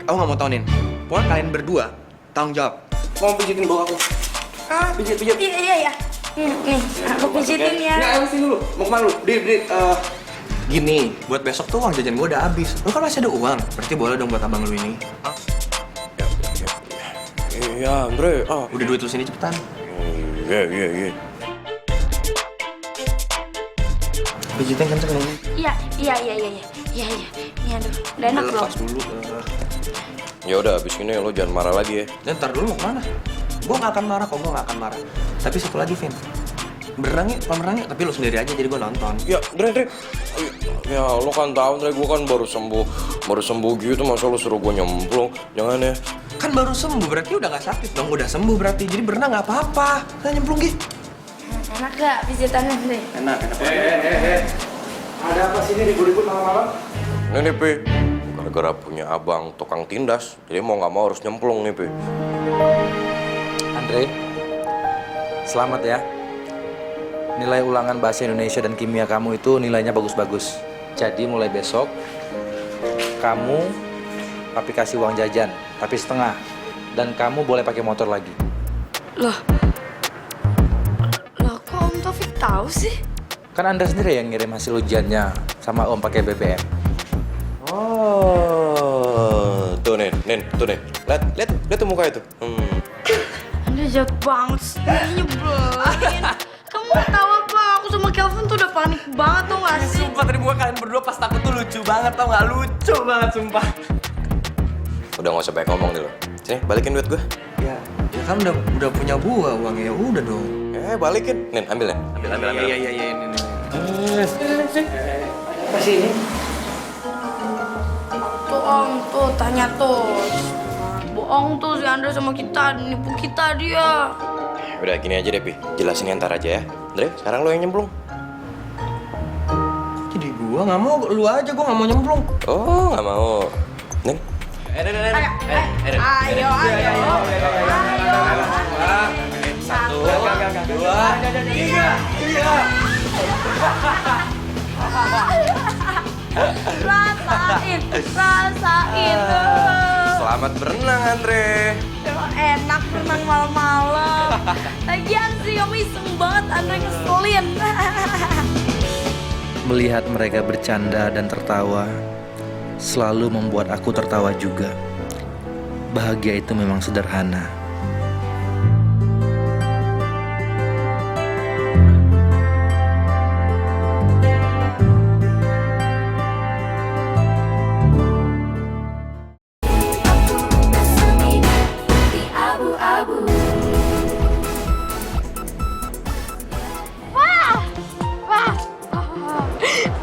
[SPEAKER 3] Aku nggak mau tau, Nin. Pokoknya kalian berdua tanggung jawab. Mau pijitin bawah aku? Pijit.
[SPEAKER 9] Iya. Nih, aku pijitin ya.
[SPEAKER 3] Nggak, sini dulu. Mau kemana lu? Gini, buat besok tuh uang jajan gue udah habis. Lu kan masih ada uang, berarti boleh dong buat abang lu ini.
[SPEAKER 8] Iya, Andre.
[SPEAKER 3] Udah duit lu sini cepetan.
[SPEAKER 8] Iya.
[SPEAKER 3] Pijitin kan sekarang.
[SPEAKER 9] Iya. Ini aduh, udah enak loh.
[SPEAKER 3] Lepas dulu.
[SPEAKER 8] Ya udah, abis ini lo jangan marah lagi ya.
[SPEAKER 3] Ntar dulu mau kemana? Gue gak akan marah kok, gue gak akan marah. Tapi satu lagi, Vin. Berenang yuk, tapi lu sendiri aja jadi gue nonton.
[SPEAKER 8] Ya, Andre. Ya, lo kan tahu, Andre, gue kan baru sembuh gitu, masa lo suruh gue nyemplung? Jangan ya.
[SPEAKER 3] Kan baru sembuh, berarti udah gak sakit dong. Udah sembuh berarti, jadi berenang gak apa-apa. Kita nyemplung, Gi.
[SPEAKER 9] Enak gak pijitannya, Andre?
[SPEAKER 3] Enak.
[SPEAKER 10] Ada apa sih ini ribut-ribut malam-malam?
[SPEAKER 8] Ini nih, Pi. Gara-gara punya abang tukang tindas, jadi mau nggak mau harus nyemplung nih, Pi.
[SPEAKER 1] Andre, selamat ya. Nilai ulangan bahasa Indonesia dan kimia kamu itu nilainya bagus-bagus. Jadi mulai besok, kamu papi kasih uang jajan, tapi setengah. Dan kamu boleh pakai motor lagi.
[SPEAKER 9] Loh, kok Om Taufik tahu sih?
[SPEAKER 1] Kan Anda sendiri yang ngirim hasil ujiannya sama Om pakai BBM.
[SPEAKER 8] Oh, tuh nih. Lihat tuh muka itu.
[SPEAKER 9] Anda jahat banget sih, nyebelin. Kamu gak tahu apa, aku sama Kelvin tuh udah panik banget tuh gak sih?
[SPEAKER 3] Sumpah tadi muka kalian berdua pas takut tuh lucu banget, tau gak? Lucu banget, sumpah.
[SPEAKER 8] Udah nggak usah banyak ngomong deh lo. Sini, balikin duit gue.
[SPEAKER 3] Ya kan udah punya gua uangnya, ya udah dong.
[SPEAKER 8] Balikin. Nin, ambil ya. Ambil.
[SPEAKER 3] Iya, ini.
[SPEAKER 10] Apa sih ini?
[SPEAKER 9] Tuh Om, tuh tanya tuh. Bohong tuh si Andre sama kita, nipu kita dia.
[SPEAKER 8] Udah gini aja deh, Pi. Jelasin ntar aja ya. Andre, sekarang lo yang nyemplung.
[SPEAKER 3] Jadi gua nggak mau, lu aja, gua nggak mau nyemplung.
[SPEAKER 8] Oh, nggak mau. Nin.
[SPEAKER 9] Ayo.
[SPEAKER 3] Satu, dua, tiga.
[SPEAKER 9] Rasain.
[SPEAKER 8] Selamat berenang, Andre.
[SPEAKER 9] Enak berenang malam-malam. Lagian sih kamu iseng banget, Andre ngeselin.
[SPEAKER 1] Melihat mereka bercanda dan tertawa selalu membuat aku tertawa juga. Bahagia itu memang sederhana.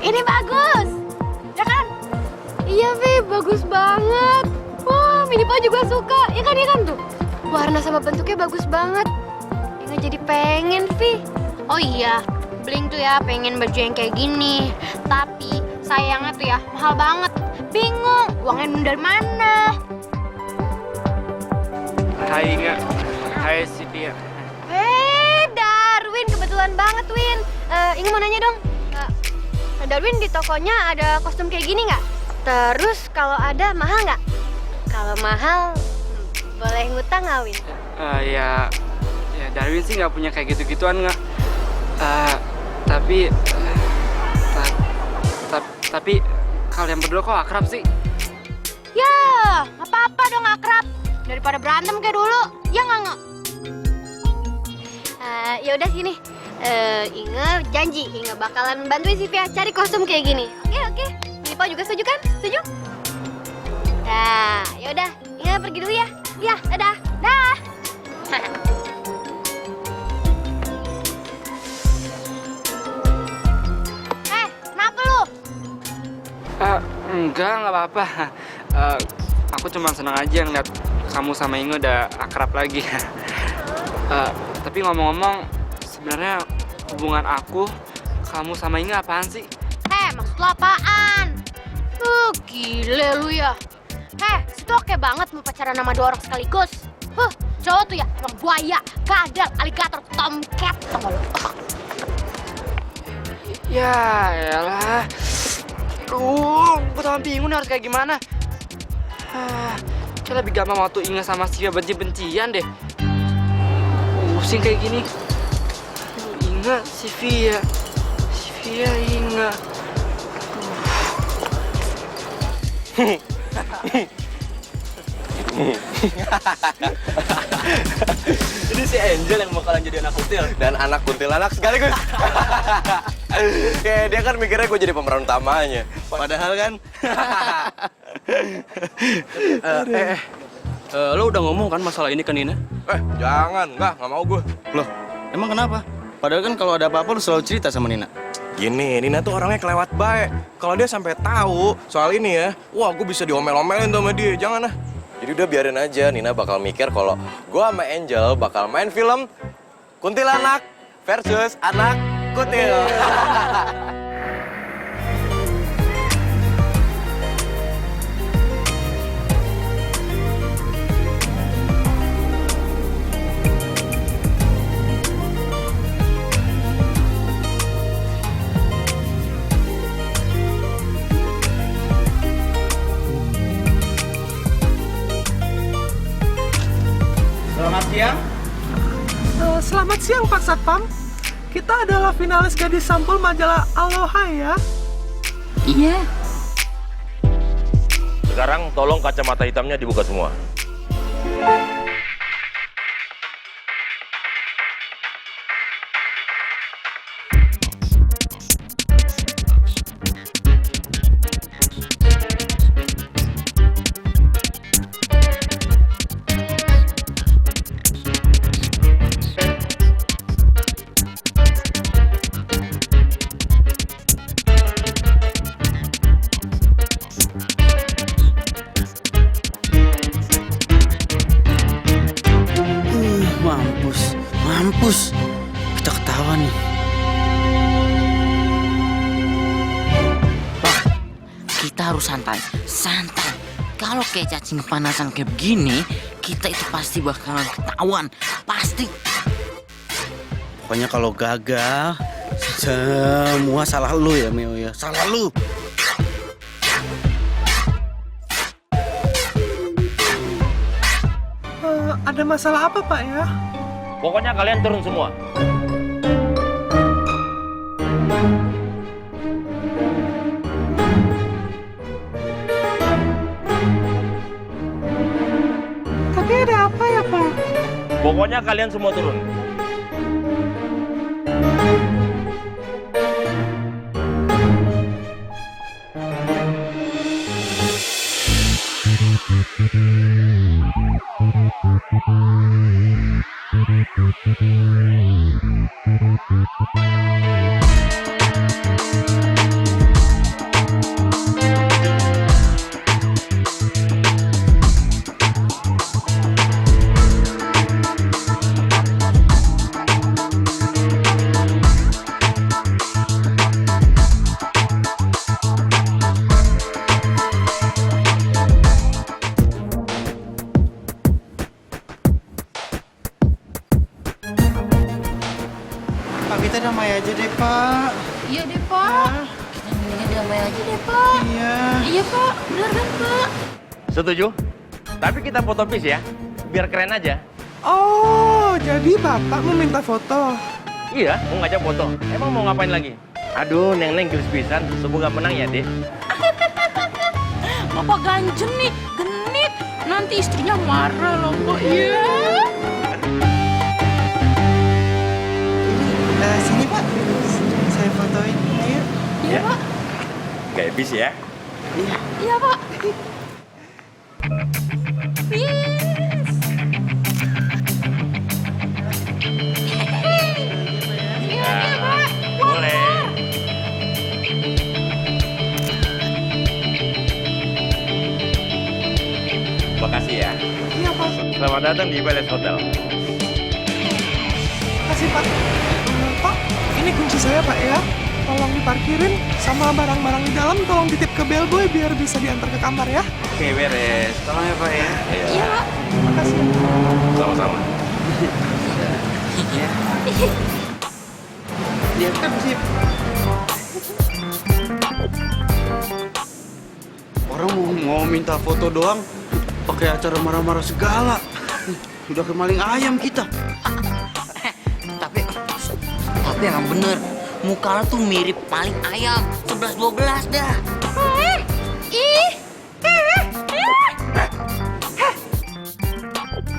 [SPEAKER 4] Ini bagus, ya kan? Iya, Vi, bagus banget. Wah, Mini Pa juga suka, ya kan tuh. Warna sama bentuknya bagus banget. Ingat jadi pengen, Vi. Oh iya, Bling tuh ya pengen baju yang kayak gini. Tapi sayangnya tuh ya mahal banget. Bingung, uangnya dari mana?
[SPEAKER 6] Hai Inga. Hai Siti ya.
[SPEAKER 4] Darwin, kebetulan banget, Win. Ingat mau nanya dong. Darwin, di tokonya ada kostum kayak gini nggak? Terus kalau ada mahal nggak? Kalau mahal, boleh ngutang nggak, Win?
[SPEAKER 6] Ya Darwin sih nggak punya kayak gitu-gituan nggak. Tapi kalian berdua kok akrab sih?
[SPEAKER 4] Ya, nggak apa-apa dong akrab. Daripada berantem kayak dulu, ya nggak? Ya udah sini. Inge janji, Inge bakalan bantuin Sivia cari kostum kayak gini. Oke. Nipa juga setuju kan? Setuju? Nah, yaudah, Inge pergi dulu ya. Ya, dadah. Dah.
[SPEAKER 6] Enggak apa-apa. Aku cuma senang aja ngeliat kamu sama Inge udah akrab lagi. Tapi ngomong-ngomong, sebenarnya hubungan aku, kamu sama Inge apaan sih?
[SPEAKER 4] Maksud lo apaan? Gile lu ya. Situ oke banget mau pacaran sama 2 orang sekaligus. Cowok tuh ya, emang buaya, kadal, aligator, tomcat, tau gak lo?
[SPEAKER 6] Ya elah. Gue tambah bingung harus kayak gimana. Kayak lebih gampang waktu Inge sama Sivia benci-bencian deh. Pusing kayak gini. Inge, Sivia, Inge.
[SPEAKER 3] Ini si Angel yang bakalan jadi anak kuntil.
[SPEAKER 8] Dan anak kuntilanak sekaligus. Kayak dia kan mikirnya gue jadi pemeran utamanya.
[SPEAKER 3] Padahal kan. Lo udah ngomong kan masalah ini ke Nina?
[SPEAKER 8] Jangan, nggak mau gue.
[SPEAKER 3] Loh, emang kenapa? Padahal kan kalau ada apa-apa lo selalu cerita sama Nina.
[SPEAKER 8] Gini, Nina tuh orangnya kelewat baik. Kalau dia sampai tahu soal ini ya, wah gue bisa diomel-omelin sama dia. Jangan lah. Jadi udah biarin aja, Nina bakal mikir kalau gue sama Angel bakal main film kuntilanak versus anak kutil.
[SPEAKER 3] Selamat siang.
[SPEAKER 11] Selamat siang Pak Satpam. Kita adalah finalis gadis sampul majalah Aloha ya.
[SPEAKER 12] Iya.
[SPEAKER 13] Sekarang tolong kacamata hitamnya dibuka semua.
[SPEAKER 3] Mampus. Kita ketawa nih.
[SPEAKER 12] Kita harus santai. Kalau kayak cacing kepanasan kayak begini, kita itu pasti bakalan ketahuan. Pasti.
[SPEAKER 3] Pokoknya kalau gagal, semua salah lu ya, Mio ya. Salah lu.
[SPEAKER 11] Ada masalah apa Pak ya?
[SPEAKER 13] Pokoknya kalian turun semua.
[SPEAKER 11] Tapi ada apa ya Pak?
[SPEAKER 13] Pokoknya kalian semua turun.
[SPEAKER 10] Pak, kita damai aja deh, Pak.
[SPEAKER 9] Iya deh, Pak.
[SPEAKER 12] Kita mendingan damai aja deh, Pak.
[SPEAKER 10] Iya.
[SPEAKER 9] Iya, Pak. Bener kan, Pak?
[SPEAKER 13] Setuju? Tapi kita foto pis ya, biar keren aja.
[SPEAKER 11] Oh, jadi Bapak meminta foto.
[SPEAKER 13] Iya, mau ngajak foto. Emang mau ngapain lagi? Aduh, Neng gelis pisan. Semoga menang ya, Deh.
[SPEAKER 9] Bapak ganjen nih, genit. Nanti istrinya marah loh, Pak. Iya.
[SPEAKER 10] Sini, Pak. Saya fotoin. Ayo.
[SPEAKER 9] Iya, Pak.
[SPEAKER 13] Kayak bis ya.
[SPEAKER 9] Iya, Pak.
[SPEAKER 13] Boleh. datang di Palace Hotel.
[SPEAKER 14] Kasih Pak. Pak, ini kunci saya Pak ya. Tolong diparkirin sama barang-barang di dalam tolong titip ke bellboy biar bisa diantar ke kamar ya.
[SPEAKER 3] Oke, beres. Tolong ya, Pak ya.
[SPEAKER 14] Iya Pak. Makasih.
[SPEAKER 3] Sama-sama.
[SPEAKER 5] Lihat kan sih. Orang mau minta foto doang, pakai acara marah-marah segala. Sudah kemaling ayam kita.
[SPEAKER 12] Tapi emang bener, muka lo tuh mirip maling ayam 11-12 dah.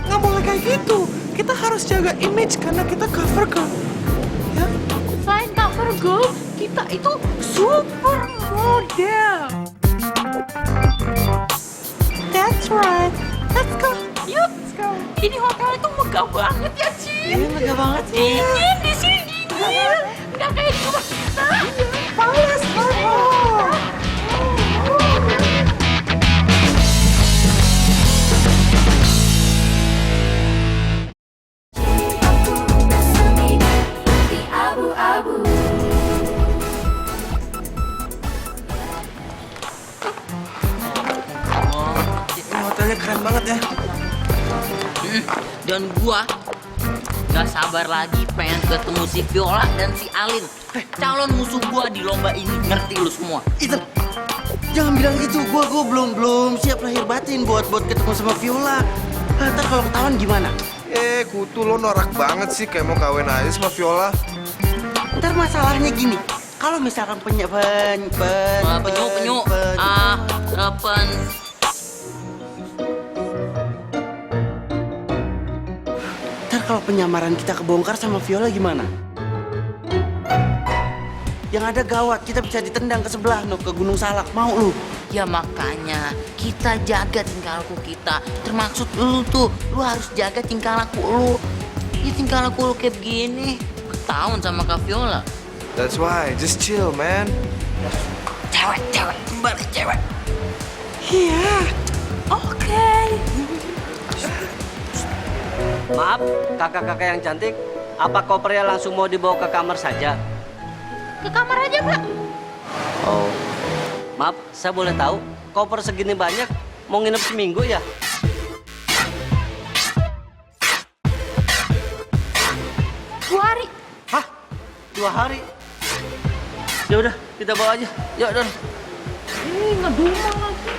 [SPEAKER 14] Nggak boleh kayak gitu. Kita harus jaga image karena kita cover girl. Ya?
[SPEAKER 11] Selain cover girl, kita itu super model.
[SPEAKER 14] That's right. Let's go.
[SPEAKER 11] Yuk, ini hotel itu megah banget ya, Cin.
[SPEAKER 5] Ini megah banget sih.
[SPEAKER 11] Dingin di sini dingin. Nggak kayak di rumah kita.
[SPEAKER 14] Panas, panas.
[SPEAKER 3] Ini hotelnya keren banget ya.
[SPEAKER 12] Dan gua gak sabar lagi pengen ketemu si Viola dan si Alin. Calon musuh gua di lomba ini, ngerti lu semua?
[SPEAKER 5] Ethan, jangan bilang gitu. Gua belum siap lahir batin buat ketemu sama Viola. Ntar kalau ketahuan gimana?
[SPEAKER 10] Kutu lo norak banget sih kayak mau kawin aja sama Viola.
[SPEAKER 5] Ntar masalahnya gini. Kalau misalkan
[SPEAKER 12] Penyu.
[SPEAKER 5] Ntar kalau penyamaran kita kebongkar sama Viola gimana? Yang ada gawat, kita bisa ditendang ke sebelah, ke Gunung Salak. Mau lu?
[SPEAKER 12] Ya makanya kita jaga tingkah laku kita. Termaksud lu tuh, lu harus jaga tingkah laku lu. Ya tingkah laku lu kayak begini, ketahuan sama Kak Viola.
[SPEAKER 10] That's why, just chill man.
[SPEAKER 12] Cewek, kembali cewek.
[SPEAKER 14] Iya. Oke.
[SPEAKER 15] Maaf, kakak-kakak yang cantik, apa kopernya langsung mau dibawa ke kamar saja?
[SPEAKER 11] Ke kamar aja, Pak.
[SPEAKER 15] Oh, maaf, saya boleh tahu, koper segini banyak, mau nginep seminggu ya?
[SPEAKER 11] Dua hari.
[SPEAKER 15] Hah? 2 hari? Ya udah, kita bawa aja. Yuk, Don.
[SPEAKER 11] Ini ngedumel lagi.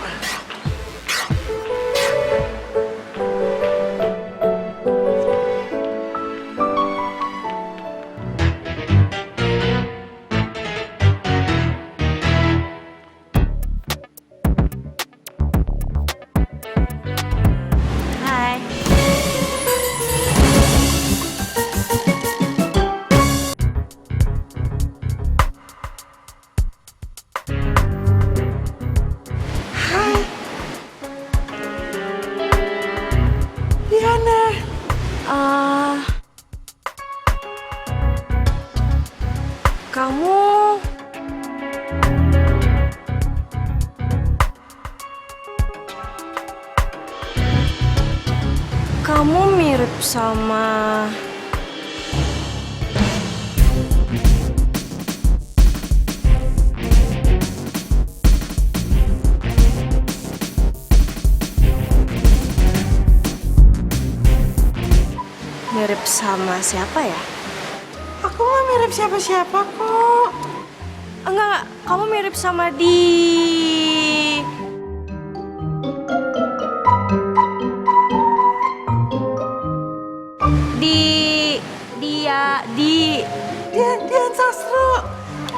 [SPEAKER 2] Hai.
[SPEAKER 14] Diana.
[SPEAKER 2] Kamu mirip sama siapa ya?
[SPEAKER 14] Aku nggak mirip siapa-siapa kok.
[SPEAKER 2] Enggak, kamu mirip sama
[SPEAKER 14] Dian Sastro.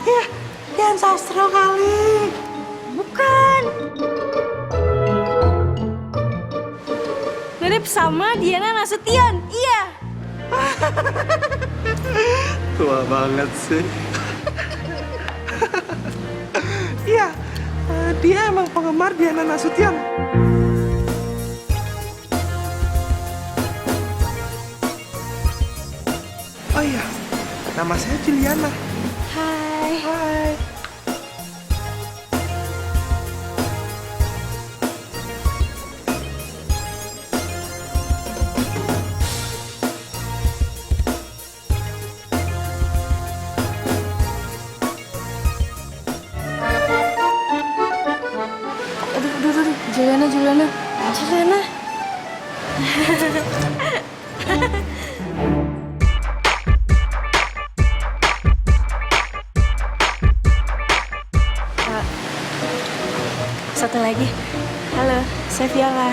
[SPEAKER 14] Ya, Dian Sastro kali.
[SPEAKER 2] Bukan. Mirip sama Diana Nasution. Iya.
[SPEAKER 5] Tua banget sih.
[SPEAKER 14] Iya, dia emang penggemar Diana Nasution. Oh iya, nama saya Juliana.
[SPEAKER 2] Hai.
[SPEAKER 14] Hai.
[SPEAKER 4] Juliana. Juliana.
[SPEAKER 11] Satu lagi. Halo, saya Viola.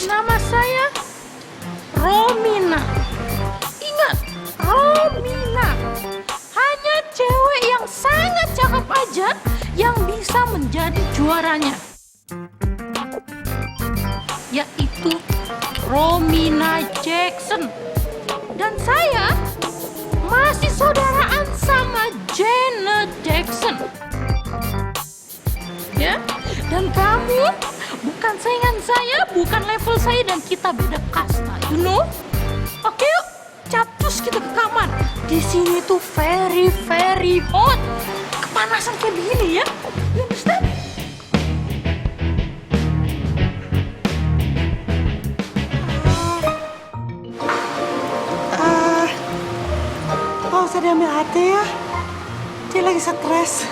[SPEAKER 11] Nama saya Romina. Ingat, Romina. Hanya cewek yang sangat cakep aja yang bisa menjadi juaranya. Yaitu Romina Jackson. Dan saya masih saudaraan sama Janet Jackson. Ya, dan kamu bukan saingan saya, bukan level saya, dan kita beda kasta, you know? Oke, yuk, capcus kita ke kamar. Di sini tuh very, very hot. Kepanasan kayak begini ya. You understand?
[SPEAKER 14] Oh, usah diambil hati ya. Dia lagi stres.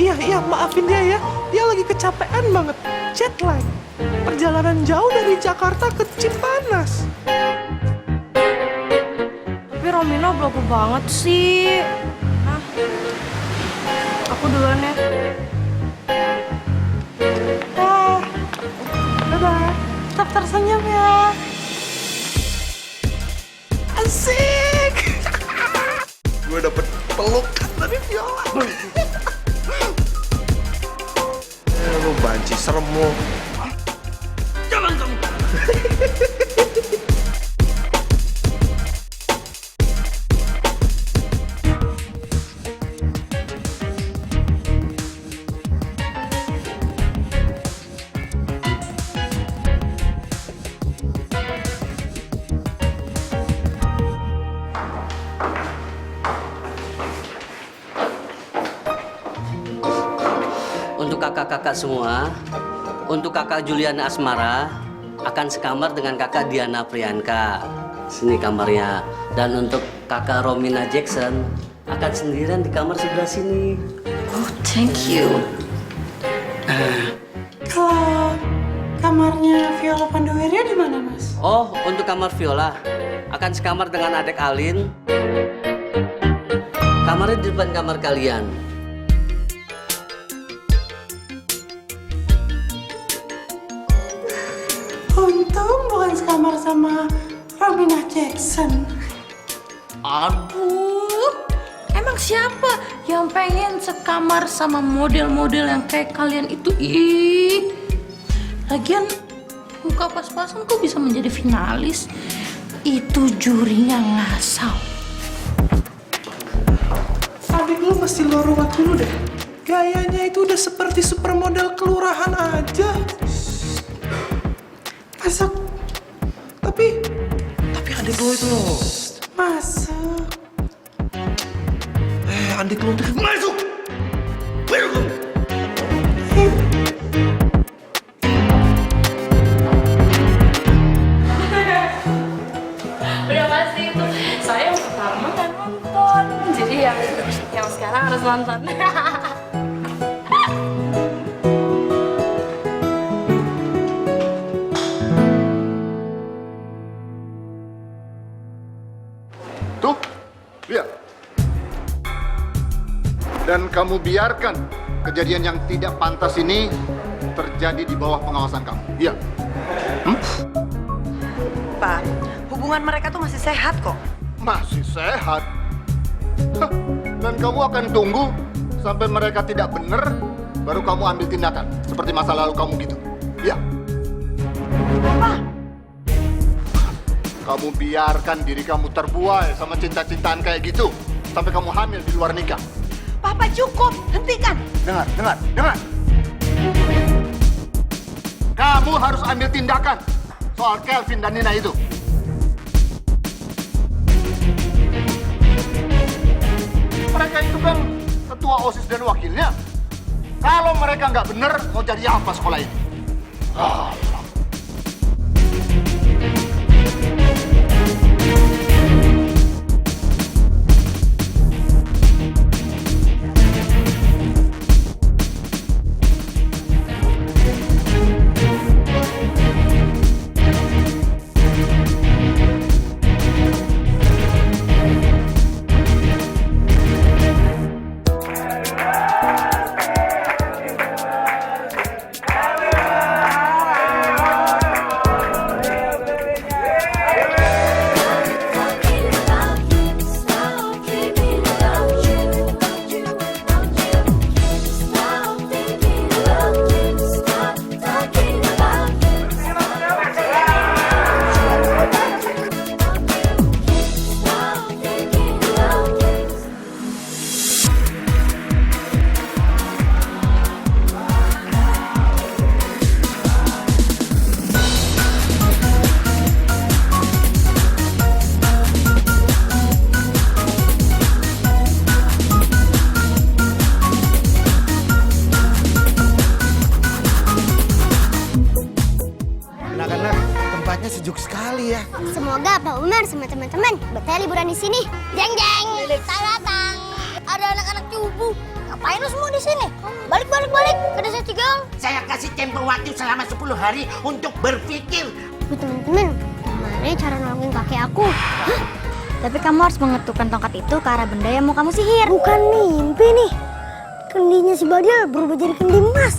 [SPEAKER 14] Iya, maafin dia ya. Dia lagi kecapean banget. Jet lag. Perjalanan jauh dari Jakarta ke Cipanas.
[SPEAKER 11] Tapi Romina belagu banget sih. Hah? Aku duluan ya.
[SPEAKER 14] Bye-bye. Tetap tersenyum ya. Asik. Gue dapet pelukan dari Viola. Lu banci serem lu. Jalan kamu.
[SPEAKER 15] Untuk kakak-kakak semua, untuk kakak Juliana Asmara akan sekamar dengan kakak Diana Priyanka. Sini kamarnya. Dan untuk kakak Romina Jackson akan sendirian di kamar sebelah sini.
[SPEAKER 11] Oh, thank you.
[SPEAKER 14] Kalau kamarnya Viola Panduwirya di mana, Mas?
[SPEAKER 15] Oh, untuk kamar Viola akan sekamar dengan adik Alin. Kamarnya di depan kamar kalian.
[SPEAKER 14] Untung bukan sekamar sama Romina Jackson.
[SPEAKER 11] Aduh, emang siapa yang pengen sekamar sama model-model yang kayak kalian itu? Ih, lagian muka pas-pasan kok bisa menjadi finalis? Itu jurinya ngasal.
[SPEAKER 14] Adik lu mesti lo ruwet dulu deh. Gayanya itu udah seperti supermodel kelurahan aja. Masuk. Tapi adik lu itu loh. Masuk. Adik lu tuh masuk. Masuk.
[SPEAKER 9] Udah pasti itu. Saya yang pertama kan nonton. Jadi yang sekarang harus nonton.
[SPEAKER 10] Tuh, lihat. Dan kamu biarkan kejadian yang tidak pantas ini terjadi di bawah pengawasan kamu. Iya.
[SPEAKER 16] Pak, hubungan mereka tuh masih sehat kok.
[SPEAKER 10] Masih sehat? Hah, dan kamu akan tunggu sampai mereka tidak benar, baru kamu ambil tindakan. Seperti masa lalu kamu gitu. Iya.
[SPEAKER 16] Apa?
[SPEAKER 10] Kamu biarkan diri kamu terbuai sama cinta-cintaan kayak gitu. Sampai kamu hamil di luar nikah.
[SPEAKER 16] Papa cukup, hentikan.
[SPEAKER 10] Dengar. Kamu harus ambil tindakan soal Kelvin dan Nina itu. Mereka itu kan ketua OSIS dan wakilnya. Kalau mereka nggak bener, mau jadi apa sekolah ini?
[SPEAKER 14] Anak-anak, tempatnya sejuk sekali ya.
[SPEAKER 4] Semoga Pak Umar sama teman-teman betah liburan di sini. Jeng jeng, saya datang. Ada anak-anak cubu. Ngapain lu semua di sini? Balik. Ke desa Cigang.
[SPEAKER 16] Saya kasih tempo waktu selama 10 hari untuk berpikir.
[SPEAKER 4] Teman-teman, gimana cara nolongin kakek aku?
[SPEAKER 17] Tapi kamu harus mengetukkan tongkat itu ke arah benda yang mau kamu sihir.
[SPEAKER 4] Bukan mimpi nih. Kendinya si Badil berubah jadi kendi emas.